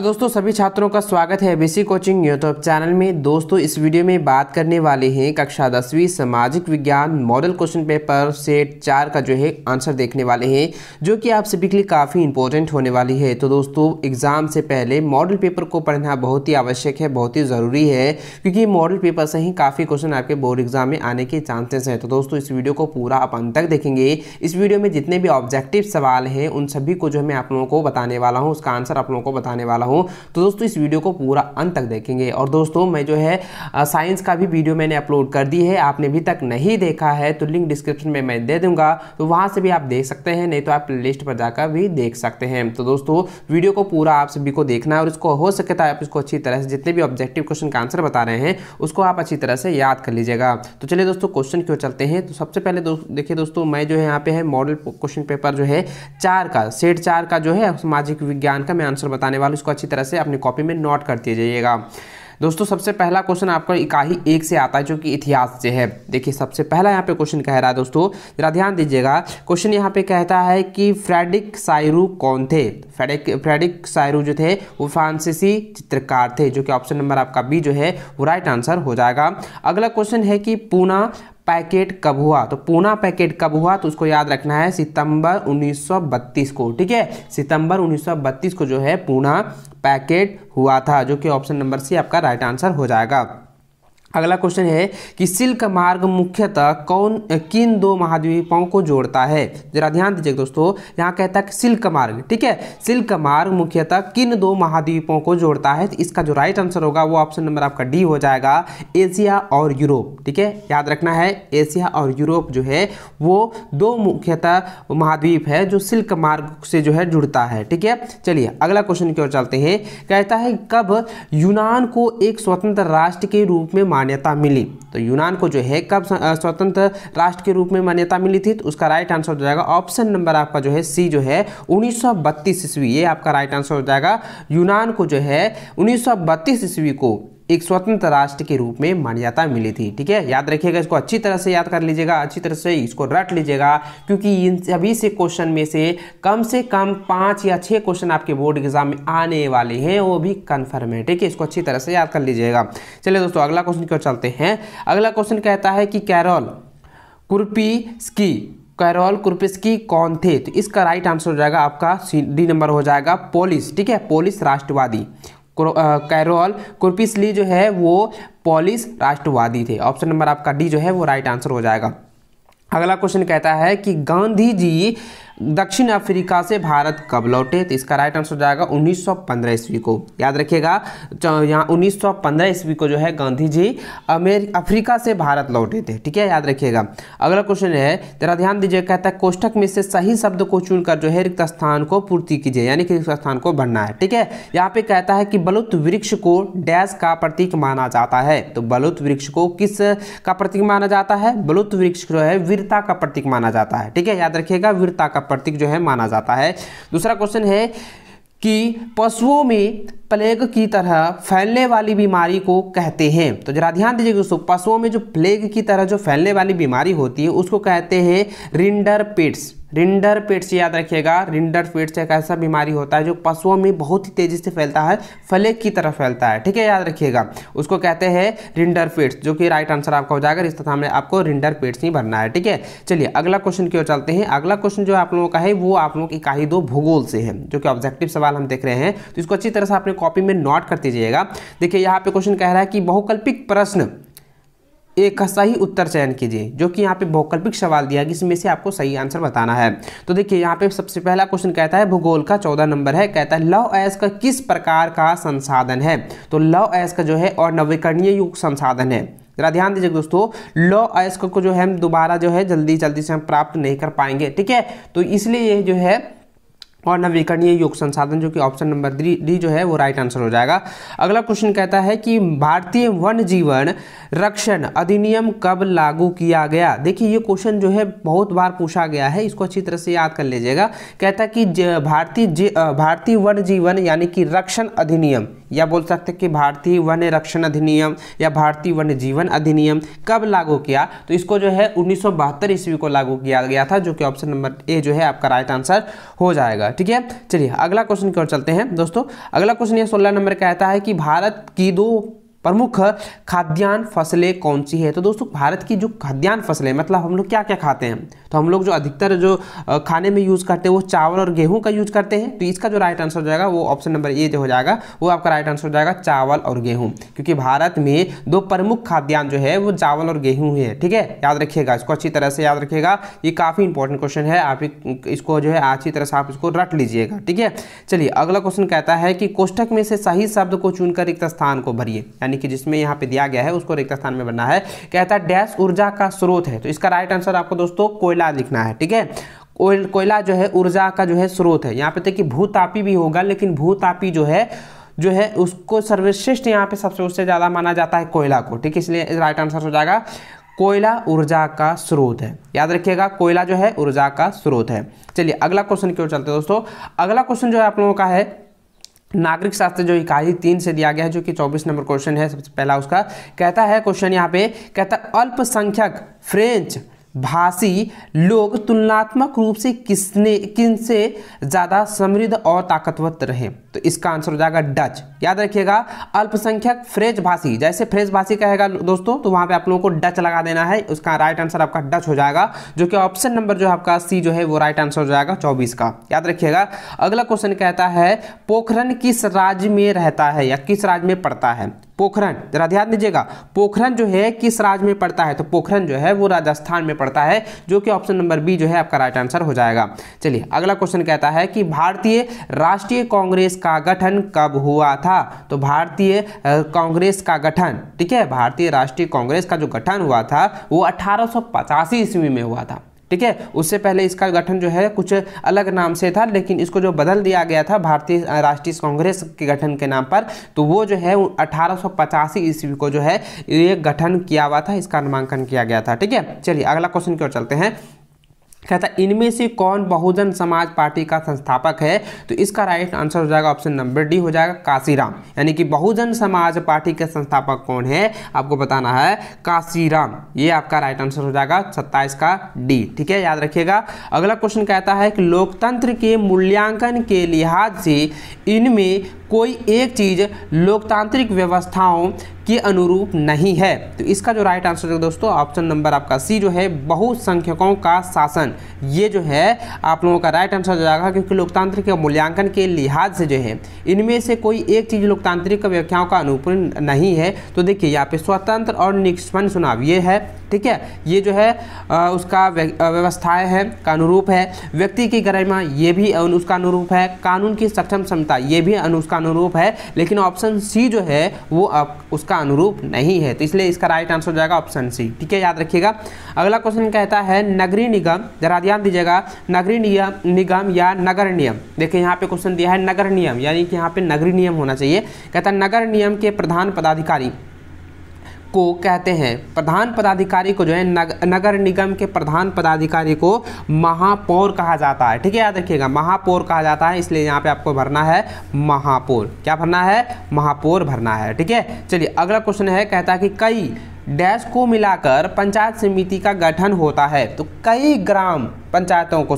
दोस्तों सभी छात्रों का स्वागत है एबीसी कोचिंग यूट्यूब चैनल में। दोस्तों इस वीडियो में बात करने वाले हैं कक्षा 10वीं सामाजिक विज्ञान मॉडल क्वेश्चन पेपर सेट 4 का जो है आंसर देखने वाले हैं, जो कि आप सभी के लिए काफ़ी इंपॉर्टेंट होने वाली है। तो दोस्तों एग्जाम से पहले मॉडल पेपर को पढ़ना बहुत ही आवश्यक है, बहुत ही ज़रूरी है, क्योंकि मॉडल पेपर से ही काफ़ी क्वेश्चन आपके बोर्ड एग्जाम में आने के चांसेस हैं। तो दोस्तों इस वीडियो को पूरा आप अंत तक देखेंगे। इस वीडियो में जितने भी ऑब्जेक्टिव सवाल हैं उन सभी को जो है मैं आप लोगों को बताने वाला हूँ, उसका आंसर आप लोगों को बताने वाला हूँ। तो दोस्तों इस वीडियो को पूरा अंत तक देखेंगे। और दोस्तों मैं जो है साइंस का भी वीडियो मैंने अपलोड कर दी है, आपने अभी तक नहीं देखा है तो लिंक डिस्क्रिप्शन में मैं दे दूंगा, तो वहां से भी आप देख सकते हैं, नहीं तो आप प्लेलिस्ट पर जाकर भी देख सकते हैं। तो दोस्तों वीडियो को पूरा आप सभी को देखना है और इसको हो सके तो आप इसको अच्छी तरह से जितने भी ऑब्जेक्टिव क्वेश्चन का आंसर बता रहे हैं उसको आप अच्छी तरह से याद कर लीजिएगा। तो चलिए दोस्तों क्वेश्चन क्यों चलते हैं। तो सबसे पहले देखिए दोस्तों, मैं जो है यहाँ पे है मॉडल क्वेश्चन पेपर जो है 4 का सेट 4 का जो है सामाजिक विज्ञान का मैं आंसर बताने वाला हूँ। इसको अच्छी तरह से अपनी कॉपी में नोट करते जाइएगा। दोस्तों सबसे पहला क्वेश्चन आपका इकाई 1 से आता है, जो कि इतिहास से है। देखिए सबसे पहला यहाँ पे क्वेश्चन कह रहा है, दोस्तों जरा ध्यान दीजिएगा। क्वेश्चन यहाँ पे कहता है कि फ्रेडरिक सायरू कौन थे। फ्रेडरिक सायरू जो थे वो फ्रांसीसी चित्रकार थे, जो कि ऑप्शन नंबर आपका बी जो है वो राइट आंसर हो जाएगा। अगला क्वेश्चन है कि पूना पैकेट कब हुआ। तो पूना पैकेट कब हुआ, तो उसको याद रखना है सितंबर 1932 को। ठीक है, सितंबर 1932 को जो है पूना पैकेट हुआ था, जो कि ऑप्शन नंबर सी आपका राइट आंसर हो जाएगा। अगला क्वेश्चन है कि सिल्क मार्ग मुख्यतः किन दो महाद्वीपों को जोड़ता है। जरा ध्यान दीजिए दोस्तों, यहाँ कहता है सिल्क मार्ग, ठीक है, सिल्क मार्ग मुख्यतः किन दो महाद्वीपों को जोड़ता है। तो इसका जो राइट आंसर होगा वो ऑप्शन नंबर आपका डी हो जाएगा, एशिया और यूरोप। ठीक है, याद रखना है एशिया और यूरोप जो है वो दो मुख्यतः महाद्वीप है जो सिल्क मार्ग से जो है जुड़ता है। ठीक है, चलिए अगला क्वेश्चन की ओर चलते हैं। कहता है कब यूनान को एक स्वतंत्र राष्ट्र के रूप में मान्यता मिली। तो यूनान को जो है कब स्वतंत्र राष्ट्र के रूप में मान्यता मिली थी, तो उसका राइट आंसर हो जाएगा ऑप्शन नंबर आपका जो है सी जो है 1932 ईस्वी, ये आपका राइट आंसर हो जाएगा। यूनान को जो है 1932 ईस्वी को एक स्वतंत्र राष्ट्र के रूप में मान्यता मिली थी। ठीक है, याद रखिएगा, इसको अच्छी तरह से याद कर लीजिएगा, अच्छी तरह से इसको रट लीजिएगा, क्योंकि इन सभी से क्वेश्चन में से कम 5 या 6 क्वेश्चन आपके बोर्ड एग्जाम में आने वाले हैं, वो भी कन्फर्म है। ठीक है, इसको अच्छी तरह से याद कर लीजिएगा। चलिए दोस्तों अगला क्वेश्चन की ओर चलते हैं। अगला क्वेश्चन कहता है कि कैरोल कुर्पिस्की कौन थे। तो इसका राइट आंसर हो जाएगा आपका डी नंबर हो जाएगा, पोलिश। ठीक है, पोलिश राष्ट्रवादी कैरोल कुर्पिस्की जो है वो पोलिश राष्ट्रवादी थे। ऑप्शन नंबर आपका डी जो है वो राइट आंसर हो जाएगा। अगला क्वेश्चन कहता है कि गांधी जी दक्षिण अफ्रीका से भारत कब लौटे। तो इसका राइट आंसर हो जाएगा 1915 ईस्वी को। याद रखिएगा, यहाँ 1915 ईस्वी को जो है गांधी जी अफ्रीका से भारत लौटे थे। ठीक है, याद रखिएगा। अगला क्वेश्चन है, जरा ध्यान दीजिए, कहता है कोष्ठक में से सही शब्द को चुनकर जो है रिक्त स्थान को पूर्ति कीजिए, यानी कि रिक्त स्थान को भरना है। ठीक है, यहाँ पे कहता है कि बलुत वृक्ष को डैश का प्रतीक माना जाता है। तो बलुत वृक्ष को किस का प्रतीक माना जाता है, बलुत वृक्ष जो है वीरता का प्रतीक माना जाता है। ठीक है, याद रखिएगा, वीरता का प्रतीक जो है माना जाता है। दूसरा क्वेश्चन है कि पशुओं में प्लेग की तरह फैलने वाली बीमारी को कहते हैं। तो जरा ध्यान दीजिए दोस्तों, पशुओं में जो प्लेग की तरह जो फैलने वाली बीमारी होती है उसको कहते हैं रिंडरपेट्स। रिंडरपेट्स याद रखिएगा, रिंडरपेट्स एक ऐसा बीमारी होता है जो पशुओं में बहुत ही तेजी से फैलता है, प्लेग की तरह फैलता है। ठीक है, याद रखिएगा, उसको कहते हैं रिंडरपेट्स, जो कि राइट आंसर आपका हो जाएगा। इस स्थान में आपको रिंडरपेट्स ही भरना है। ठीक है, चलिए अगला क्वेश्चन की ओर चलते हैं। अगला क्वेश्चन जो आप लोगों का है वो आप लोगों की इकाई 2 भूगोल से है, जो कि ऑब्जेक्टिव सवाल हम देख रहे हैं। तो इसको अच्छी तरह से आपने कॉपी में नोट करते जाइएगा। देखिए यहाँ पे क्वेश्चन कह रहा है कि बहुकल्पिक प्रश्न एक सही उत्तर चयन कीजिए, जो कि यहाँ पे बहुकल्पिक सवाल दिया है, इसमें से आपको सही आंसर बताना है। तो देखिए यहाँ पे सबसे पहला क्वेश्चन कहता है भूगोल का 14 नंबर है, कहता है लौह अयस्क किस प्रकार का संसाधन है। तो लौह अयस्क जो है और नवीकरणीय युग संसाधन है। जरा ध्यान दीजिए दोस्तों, लौह अयस्क को जो है हम दोबारा जो है जल्दी से हम प्राप्त नहीं कर पाएंगे। ठीक है, तो इसलिए ये जो है और नवीकरणीय योग संसाधन, जो कि ऑप्शन नंबर डी जो है वो राइट आंसर हो जाएगा। अगला क्वेश्चन कहता है कि भारतीय वन्य जीवन रक्षण अधिनियम कब लागू किया गया। देखिए ये क्वेश्चन जो है बहुत बार पूछा गया है, इसको अच्छी तरह से याद कर लीजिएगा। कहता है कि भारतीय वन्य जीवन यानी कि रक्षण अधिनियम, या बोल सकते हैं कि भारतीय वन्य रक्षण अधिनियम या भारतीय वन्य जीवन अधिनियम कब लागू किया। तो इसको जो है 1972 ईस्वी को लागू किया गया था, जो कि ऑप्शन नंबर ए जो है आपका राइट आंसर हो जाएगा। ठीक है। चलिए अगला क्वेश्चन की ओर चलते हैं दोस्तों। अगला क्वेश्चन ये 16 नंबर कहता है कि भारत की 2 प्रमुख खाद्यान्न फसलें कौन सी है। तो दोस्तों भारत की जो खाद्यान्न फसलें मतलब हम लोग क्या क्या खाते हैं, तो हम लोग जो अधिकतर जो खाने में यूज़ करते हैं वो चावल और गेहूं का यूज़ करते हैं। तो इसका जो राइट आंसर हो जाएगा वो ऑप्शन नंबर ए जो हो जाएगा वो आपका राइट आंसर हो जाएगा चावल और गेहूं, क्योंकि भारत में 2 प्रमुख खाद्यान्न जो है वो चावल और गेहूं ही है। ठीक है, याद रखिएगा, इसको अच्छी तरह से याद रखिएगा, ये काफ़ी इंपॉर्टेंट क्वेश्चन है, आप इसको जो है अच्छी तरह से आप इसको रट लीजिएगा। ठीक है, चलिए अगला क्वेश्चन कहता है कि कोष्ठक में से सही शब्द को चुनकर रिक्त स्थान को भरिए, यानी कि जिसमें यहाँ पे दिया गया है उसको रिक्त स्थान में भरना है। कहता है डैश ऊर्जा का स्रोत है, तो इसका राइट आंसर आपको दोस्तों कोयला लिखना है। ठीक है, कोयला जो है ऊर्जा का जो है स्रोत है। यहाँ पे देखिए भूतापी भी होगा, लेकिन भूतापी जो है उसको सर्वश्रेष्ठ यहाँ पे सबसे ज़्यादा माना जाता है कोयला को। ठीक है, इसलिए राइट आंसर हो जाएगा कोयला ऊर्जा का स्रोत है। याद रखिएगा कोयला जो है ऊर्जा का स्रोत है। चलिए अगला क्वेश्चन की ओर चलते हैं दोस्तों। अगला क्वेश्चन जो है आप लोगों का है नागरिक शास्त्र जो इकाई 3 से दिया गया है, जो कि 24 नंबर क्वेश्चन है। सबसे पहला उसका कहता है क्वेश्चन यहाँ पे कहता है अल्पसंख्यक फ्रेंच भाषी लोग तुलनात्मक रूप से किनसे ज़्यादा समृद्ध और ताकतवर रहे। तो इसका आंसर हो जाएगा डच। याद रखिएगा अल्पसंख्यक फ्रेंच भाषी, जैसे फ्रेंच भाषी कहेगा दोस्तों तो वहाँ पे आप लोगों को डच लगा देना है, उसका राइट आंसर आपका डच हो जाएगा, जो कि ऑप्शन नंबर जो आपका सी जो है वो राइट आंसर हो जाएगा 24 का। याद रखिएगा अगला क्वेश्चन कहता है पोखरण किस राज्य में रहता है या किस राज्य में पड़ता है। पोखरण जरा ध्यान दीजिएगा, पोखरण जो है किस राज्य में पड़ता है, तो पोखरण जो है वो राजस्थान में पड़ता है, जो कि ऑप्शन नंबर बी जो है आपका राइट आंसर हो जाएगा। चलिए अगला क्वेश्चन कहता है कि भारतीय राष्ट्रीय कांग्रेस का गठन कब हुआ था। तो भारतीय कांग्रेस का गठन, ठीक है, भारतीय राष्ट्रीय कांग्रेस का जो गठन हुआ था वो 1885 ईस्वी में हुआ था। ठीक है, उससे पहले इसका गठन जो है कुछ अलग नाम से था, लेकिन इसको जो बदल दिया गया था भारतीय राष्ट्रीय कांग्रेस के गठन के नाम पर, तो वो जो है 1885 ईस्वी को जो है ये गठन किया हुआ था, इसका नामांकन किया गया था। ठीक है, चलिए अगला क्वेश्चन की ओर चलते हैं। कहता है इनमें से कौन बहुजन समाज पार्टी का संस्थापक है। तो इसका राइट आंसर हो जाएगा ऑप्शन नंबर डी हो जाएगा काशीराम, यानी कि बहुजन समाज पार्टी के संस्थापक कौन है आपको बताना है काशीराम, ये आपका राइट आंसर हो जाएगा 27 का डी। ठीक है, याद रखिएगा। अगला क्वेश्चन कहता है कि लोकतंत्र के मूल्यांकन के लिहाज से इनमें कोई एक चीज लोकतांत्रिक व्यवस्थाओं के अनुरूप नहीं है। तो इसका जो राइट आंसर है दोस्तों ऑप्शन नंबर आपका सी जो है बहुसंख्यकों का शासन, ये जो है आप लोगों का राइट आंसर हो जाएगा, क्योंकि लोकतंत्र के मूल्यांकन के लिहाज से जो है इनमें से कोई एक चीज लोकतांत्रिक व्याख्याओं का अनुरूप नहीं है। तो देखिए यहाँ पे स्वतंत्र और निष्पक्ष चुनाव ये है, ठीक है, ये जो है उसका व्यवस्थाएं है का अनुरूप है, व्यक्ति की गरिमा ये भी उसका अनुरूप है, कानून की सक्षम क्षमता ये भी उसका अनुरूप है, लेकिन ऑप्शन सी जो है वो उसका अनुरूप नहीं है। तो इसलिए इसका राइट आंसर हो जाएगा ऑप्शन सी। ठीक है, याद रखिएगा। अगला क्वेश्चन कहता है नगरीय निगम, जरा ध्यान दीजिएगा, नगरीय निगम या नगर नियम। देखिए यहाँ पे क्वेश्चन दिया है नगर नियम, यानी कि यहाँ पे नगरीय नियम होना चाहिए। कहता है नगर नियम के प्रधान पदाधिकारी को कहते हैं, प्रधान पदाधिकारी को जो है नगर निगम के प्रधान पदाधिकारी को महापौर कहा जाता है। ठीक है, याद रखिएगा महापौर कहा जाता है, इसलिए यहाँ पे आपको भरना है महापौर। क्या भरना है, महापौर भरना है। ठीक है, चलिए अगला क्वेश्चन है, कहता है कि कई डैश को मिलाकर पंचायत समिति का गठन होता है। तो कई ग्राम पंचायतों को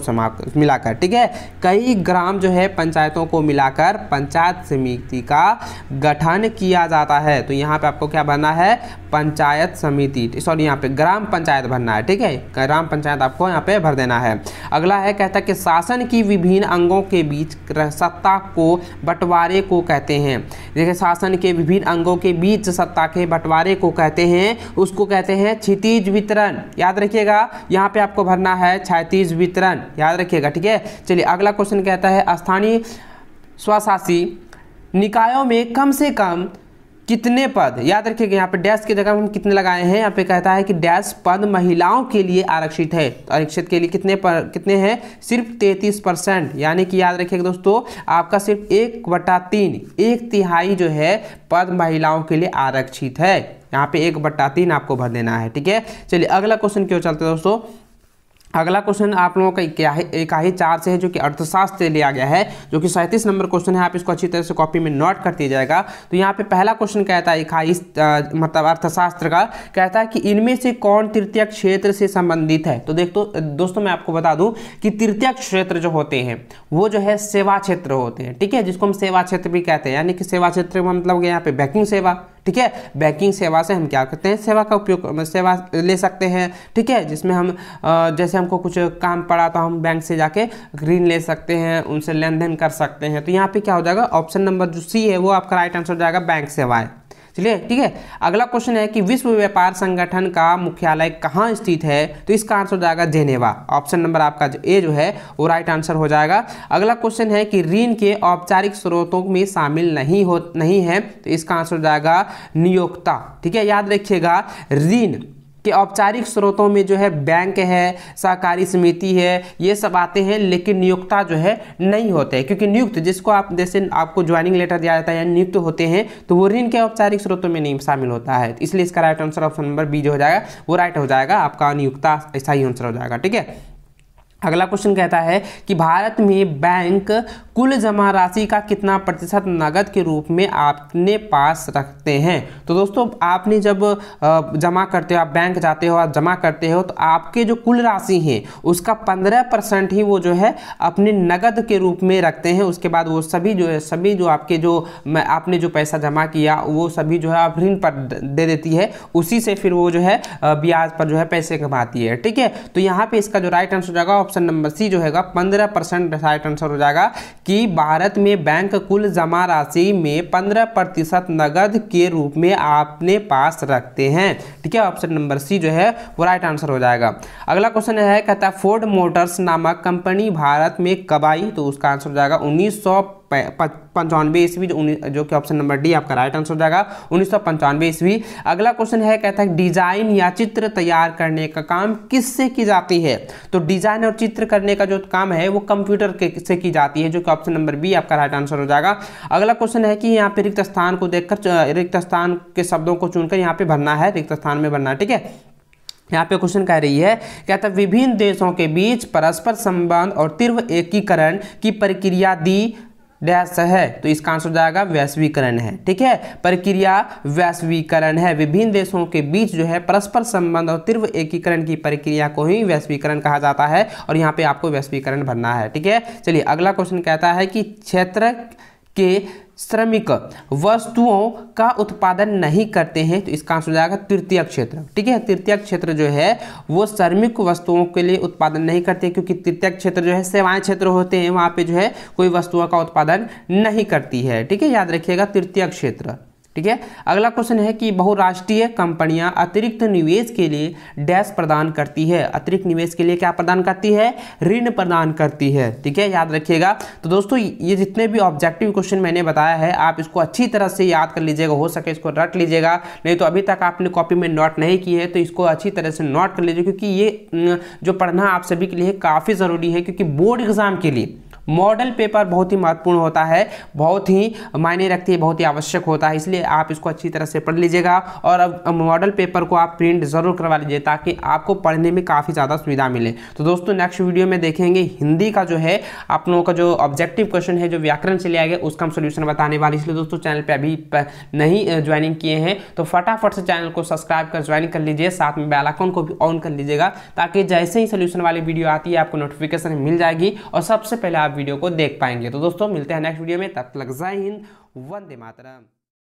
मिलाकर, ठीक है, कई ग्राम जो है पंचायतों को मिलाकर पंचायत समिति का गठन किया जाता है। तो यहाँ पे आपको क्या भरना है, पंचायत समिति, सॉरी यहाँ पे ग्राम पंचायत भरना है। ठीक है, ग्राम पंचायत आपको यहाँ पे भर देना है। अगला है, कहता है कि शासन की विभिन्न अंगों के बीच सत्ता को बंटवारे को कहते हैं। देखिए शासन के विभिन्न अंगों के बीच सत्ता के बंटवारे को कहते हैं, उसको कहते हैं क्षितिज वितरण। याद रखिएगा, यहाँ पे आपको भरना है क्षैतिज वितरण, याद रखिएगा। ठीक है, चलिए अगला क्वेश्चन कहता है स्थानीय स्वशासी निकायों में कम से कम कितने पद। याद रखिएगा, यहाँ पे डैश की जगह हम कितने लगाए हैं, यहाँ पे कहता है कि डैश पद महिलाओं के लिए आरक्षित है। तो आरक्षित के लिए कितने हैं, सिर्फ 33%, यानी कि याद रखिएगा दोस्तों आपका सिर्फ 1/3, 1/3 जो है पद महिलाओं के लिए आरक्षित है। यहाँ पे 1/3 आपको भर देना है। ठीक है, चलिए अगला क्वेश्चन क्यों चलते हैं दोस्तों। अगला क्वेश्चन आप लोगों का इकाई 4 से है, जो कि अर्थशास्त्र से लिया गया है, जो कि 37 नंबर क्वेश्चन है। आप इसको अच्छी तरह से कॉपी में नोट कर दीजिएगा। तो यहाँ पे पहला क्वेश्चन कहता है इकाई मतलब अर्थशास्त्र का, कहता है कि इनमें से कौन तृतीय क्षेत्र से संबंधित है। तो दोस्तों मैं आपको बता दूं कि तृतीय क्षेत्र जो होते हैं वो जो है सेवा क्षेत्र होते हैं, ठीक है, जिसको हम सेवा क्षेत्र भी कहते हैं। यानी कि सेवा क्षेत्र में मतलब यहाँ पे बैंकिंग सेवा, ठीक है, बैंकिंग सेवा से हम क्या करते हैं, सेवा का उपयोग, सेवा ले सकते हैं, ठीक है, जिसमें हम जैसे हमको कुछ काम पड़ा तो हम बैंक से जाके ऋण ले सकते हैं, उनसे लेन देन कर सकते हैं। तो यहाँ पे क्या हो जाएगा, ऑप्शन नंबर जो सी है वो आपका राइट आंसर हो जाएगा, बैंक सेवाएं। चलिए ठीक है। अगला क्वेश्चन है कि विश्व व्यापार संगठन का मुख्यालय कहाँ स्थित है। तो इसका आंसर हो जाएगा जेनेवा। ऑप्शन नंबर आपका ए जो है वो राइट आंसर हो जाएगा। अगला क्वेश्चन है कि ऋण के औपचारिक स्रोतों में शामिल नहीं है। तो इसका आंसर हो जाएगा नियोक्ता। ठीक है, याद रखिएगा ऋण कि औपचारिक स्रोतों में जो है बैंक है, सहकारी समिति है, ये सब आते हैं, लेकिन नियोक्ता जो है नहीं होते हैं। क्योंकि नियुक्त जिसको आप जैसे आपको ज्वाइनिंग लेटर दिया जाता है या नियुक्त होते हैं, तो वो ऋण के औपचारिक स्रोतों में नहीं शामिल होता है। इसलिए इसका right answer option number B जो हो जाएगा वो राइट हो जाएगा, आपका नियुक्ता ऐसा ही आंसर हो जाएगा। ठीक है। अगला क्वेश्चन कहता है कि भारत में बैंक कुल जमा राशि का कितना प्रतिशत नगद के रूप में अपने पास रखते हैं। तो दोस्तों आपने जब जमा करते हो, आप बैंक जाते हो, आप जमा करते हो, तो आपके जो कुल राशि है उसका 15% ही वो जो है अपने नगद के रूप में रखते हैं। उसके बाद वो सभी जो आपके जो आपने जो पैसा जमा किया वो सभी जो है आप ऋण पर दे देती है, उसी से फिर वो जो है ब्याज पर जो है पैसे कमाती है। ठीक है, तो यहाँ पे इसका जो राइट आंसर हो जाएगा ऑप्शन नंबर सी जो है 15% राइट आंसर हो जाएगा कि भारत में बैंक कुल जमा राशि में 15% नगद के रूप में अपने पास रखते हैं। ठीक है, ऑप्शन नंबर सी जो है वो राइट आंसर हो जाएगा। अगला क्वेश्चन है, कहता है फोर्ड मोटर्स नामक कंपनी भारत में कब आई। तो उसका आंसर हो जाएगा 1995 ईस्वी, जो कि ऑप्शन नंबर डी आपका राइट आंसर हो जाएगा, 1995 ईस्वी। अगला क्वेश्चन है, कहता है डिजाइन या चित्र तैयार करने का काम किससे की जाती है। तो डिजाइन और चित्र करने का जो काम है वो कंप्यूटर से की जाती है, जो कि ऑप्शन नंबर बी आपका राइट आंसर हो जाएगा। अगला क्वेश्चन है कि यहाँ पे रिक्त स्थान को देखकर, रिक्त स्थान के शब्दों को चुनकर यहाँ पे भरना है, रिक्त स्थान में भरना है। ठीक है, यहाँ पे क्वेश्चन कह रही है, कहता है विभिन्न देशों के बीच परस्पर संबंध और तीव्र एकीकरण की प्रक्रिया दी डैश है। तो इसका आंसर हो जाएगा वैश्वीकरण है। ठीक है, प्रक्रिया वैश्वीकरण है। विभिन्न देशों के बीच जो है परस्पर संबंध और तीव्र एकीकरण की प्रक्रिया को ही वैश्वीकरण कहा जाता है, और यहाँ पे आपको वैश्वीकरण भरना है। ठीक है, चलिए अगला क्वेश्चन कहता है कि क्षेत्र के श्रमिक वस्तुओं का उत्पादन नहीं करते हैं। तो इसका आंसर हो जाएगा तृतीय क्षेत्र। ठीक है, तृतीय क्षेत्र जो है वो श्रमिक वस्तुओं के लिए उत्पादन नहीं करते, क्योंकि तृतीय क्षेत्र जो है सेवाएं क्षेत्र होते हैं, वहां पे जो है कोई वस्तुओं का उत्पादन नहीं करती है। ठीक है, याद रखिएगा तृतीय क्षेत्र। ठीक है, अगला क्वेश्चन है कि बहुराष्ट्रीय कंपनियां अतिरिक्त निवेश के लिए डैश प्रदान करती है। अतिरिक्त निवेश के लिए क्या प्रदान करती है, ऋण प्रदान करती है। ठीक है, याद रखिएगा। तो दोस्तों ये जितने भी ऑब्जेक्टिव क्वेश्चन मैंने बताया है, आप इसको अच्छी तरह से याद कर लीजिएगा, हो सके इसको रट लीजिएगा, नहीं तो अभी तक आपने कॉपी में नोट नहीं की है तो इसको अच्छी तरह से नोट कर लीजिए, क्योंकि ये जो पढ़ना आप सभी के लिए काफ़ी ज़रूरी है। क्योंकि बोर्ड एग्जाम के लिए मॉडल पेपर बहुत ही महत्वपूर्ण होता है, बहुत ही मायने रखती है, बहुत ही आवश्यक होता है। इसलिए आप इसको अच्छी तरह से पढ़ लीजिएगा, और अब मॉडल पेपर को आप प्रिंट जरूर करवा लीजिए, ताकि आपको पढ़ने में काफ़ी ज़्यादा सुविधा मिले। तो दोस्तों नेक्स्ट वीडियो में देखेंगे हिंदी का जो है आप लोगों का जो ऑब्जेक्टिव क्वेश्चन है, जो व्याकरण से लिया गया, उसका हम सोल्यूशन बताने वाले। इसलिए दोस्तों चैनल पर अभी नहीं ज्वाइनिंग किए हैं तो फटाफट से चैनल को सब्सक्राइब कर ज्वाइन कर लीजिए, साथ में बेल आइकन को भी ऑन कर लीजिएगा, ताकि जैसे ही सोल्यूशन वाली वीडियो आती है आपको नोटिफिकेशन मिल जाएगी और सबसे पहले आप वीडियो को देख पाएंगे। तो दोस्तों मिलते हैं नेक्स्ट वीडियो में, तब तक जय हिंद, वंदे मातरम।